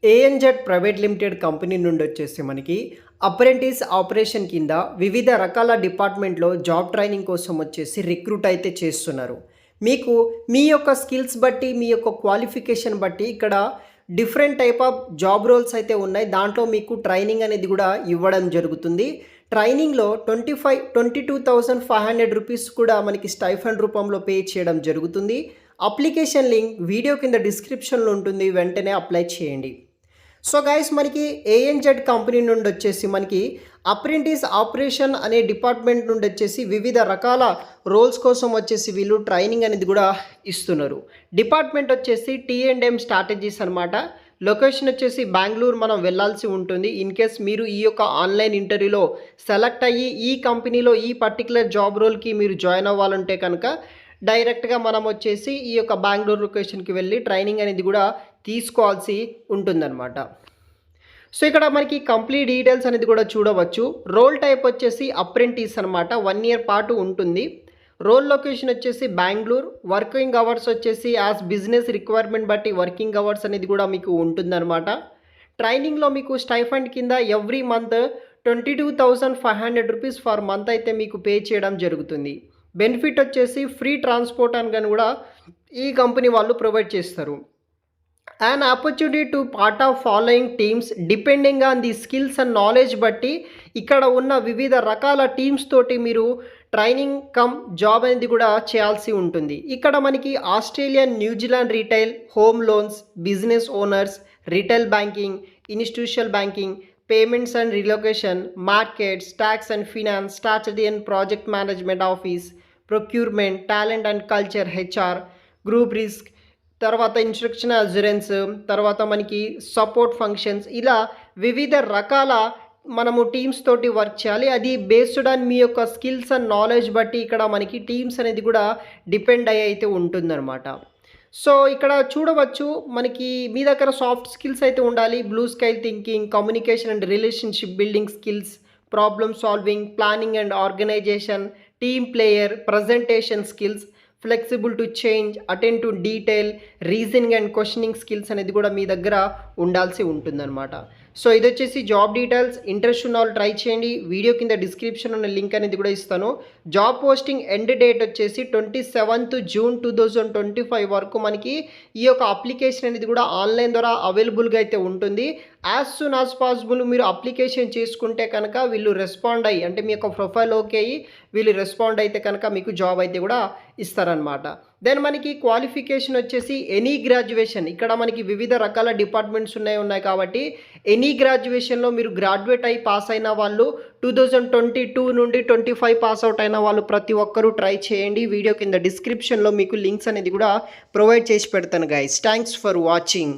ANZ private limited company నుండి వచ్చేసి మనకి అప్రెంటిస్ ఆపరేషన్ కింద వివిధ రకాల డిపార్ట్మెంట్లో జాబ్ ట్రైనింగ్ కోసం వచ్చేసి రిక్రూట్ అయితే చేస్తున్నారు. మీకు మీ యొక్క స్కిల్స్ బట్టి, మీ యొక్క క్వాలిఫికేషన్ బట్టి ఇక్కడ different type of job roles అయితే ఉన్నాయి. దాంట్లో మీకు ట్రైనింగ్ అనేది కూడా ఇవ్వడం జరుగుతుంది. ట్రైనింగ్లో 22,500 రూపీస్ కూడా మనకి స్టైఫండ్ రూపంలో పే చేయడం జరుగుతుంది. అప్లికేషన్ లింక్ వీడియో కింద డిస్క్రిప్షన్లో ఉంటుంది, వెంటనే అప్లై చేయండి. సో గైస్, మనకి ఏఎన్జెడ్ కంపెనీ నుండి వచ్చేసి మనకి అప్రెంటిస్ ఆపరేషన్ అనే డిపార్ట్మెంట్ నుండి వచ్చేసి వివిధ రకాల రోల్స్ కోసం వచ్చేసి వీళ్ళు ట్రైనింగ్ అనేది కూడా ఇస్తున్నారు. డిపార్ట్మెంట్ వచ్చేసి T&M స్ట్రాటజీస్ అనమాట. లొకేషన్ వచ్చేసి బెంగళూరు మనం వెళ్ళాల్సి ఉంటుంది. ఇన్ కేస్ మీరు ఈ యొక్క ఆన్లైన్ ఇంటర్వ్యూలో సెలెక్ట్ అయ్యి ఈ కంపెనీలో ఈ పర్టికులర్ జాబ్ రోల్కి మీరు జాయిన్ అవ్వాలంటే కనుక డైరెక్ట్గా మనం వచ్చేసి ఈ యొక్క బెంగళూరు లొకేషన్కి వెళ్ళి ట్రైనింగ్ అనేది కూడా తీసుకోవాల్సి ఉంటుందన్నమాట. సో ఇక్కడ మనకి కంప్లీట్ డీటెయిల్స్ అనేది కూడా చూడవచ్చు. రోల్ టైప్ వచ్చేసి అప్రెంటిస్ అనమాట, 1 ఇయర్ పాటు ఉంటుంది. రోల్ లొకేషన్ వచ్చేసి బెంగళూరు. వర్కింగ్ అవర్స్ వచ్చేసి యాజ్ బిజినెస్ రిక్వైర్మెంట్ బట్టి వర్కింగ్ అవర్స్ అనేది కూడా మీకు ఉంటుందన్నమాట. ట్రైనింగ్లో మీకు స్టైఫండ్ కింద every month 22,500 rupees for month అయితే మీకు పే చేయడం జరుగుతుంది. బెనిఫిట్ వచ్చేసి ఫ్రీ ట్రాన్స్పోర్ట్ అని కానీ కూడా ఈ కంపెనీ వాళ్ళు ప్రొవైడ్ చేస్తారు. And opportunity to part of following teams depending on the skills and knowledge బట్టి ఇక్కడ ఉన్న వివిధ రకాల టీమ్స్ తోటి మీరు ట్రైనింగ్ కమ్ జాబ్ అనేది కూడా చేయాల్సి ఉంటుంది. ఇక్కడ మనకి Australian, New Zealand retail, home loans, business owners, retail banking, institutional banking, payments and relocation, markets, tax and finance, strategy and project management office, procurement, talent and culture, HR, group risk, తర్వాత instruction assurance, తర్వాత మనకి support functions, ఇలా వివిధ రకాల మనము teams తోటి work చేయాలి. అది బేస్డ్ ఆన్ మీ యొక్క స్కిల్స్ అండ్ నాలెడ్జ్ బట్టి ఇక్కడ మనకి టీమ్స్ అనేది కూడా డిపెండ్ అయ్యి అయితే ఉంటుందన్నమాట. సో ఇక్కడ చూడవచ్చు, మనకి మీ దగ్గర సాఫ్ట్ స్కిల్స్ అయితే ఉండాలి. Blue sky thinking, communication and relationship building skills, problem solving, planning and organisation, team player, presentation skills, flexible to change, attend to detail, reasoning and questioning skills అనేది కూడా మీ దగ్గర ఉండాల్సి ఉంటుందన్నమాట. సో ఇది వచ్చేసి జాబ్ డీటెయిల్స్. ఇంట్రెస్ట్ ఉన్న వాళ్ళు try చేయండి. వీడియో కింద డిస్క్రిప్షన్ ఉన్న లింక్ అనేది కూడా ఇస్తాను. జాబ్ పోస్టింగ్ ఎండ్ డేట్ వచ్చేసి 27th June 2025 వరకు మనకి ఈ యొక్క అప్లికేషన్ అనేది కూడా ఆన్లైన్ ద్వారా అవైలబుల్గా అయితే ఉంటుంది. యాజ్ సూన్ యాజ్ పాసిబుల్ మీరు అప్లికేషన్ చేసుకుంటే కనుక వీళ్ళు రెస్పాండ్ అయ్యి, అంటే మీ యొక్క ప్రొఫైల్ ఓకే అయ్యి వీళ్ళు రెస్పాండ్ అయితే కనుక మీకు జాబ్ అయితే కూడా ఇస్తారనమాట. దెన్ మనకి క్వాలిఫికేషన్ వచ్చేసి ఎనీ గ్రాడ్యుయేషన్. ఇక్కడ మనకి వివిధ రకాల డిపార్ట్మెంట్స్ ఉన్నాయి కాబట్టి ఎనీ గ్రాడ్యుయేషన్లో మీరు గ్రాడ్యుయేట్ అయి పాస్ అయిన వాళ్ళు, 2022 నుండి 25 పాస్ అవుట్ అయిన వాళ్ళు ప్రతి ఒక్కరూ ట్రై చేయండి. వీడియో కింద డిస్క్రిప్షన్లో మీకు లింక్స్ అనేది కూడా ప్రొవైడ్ చేసి పెడతాను గైస్. Thanks for watching.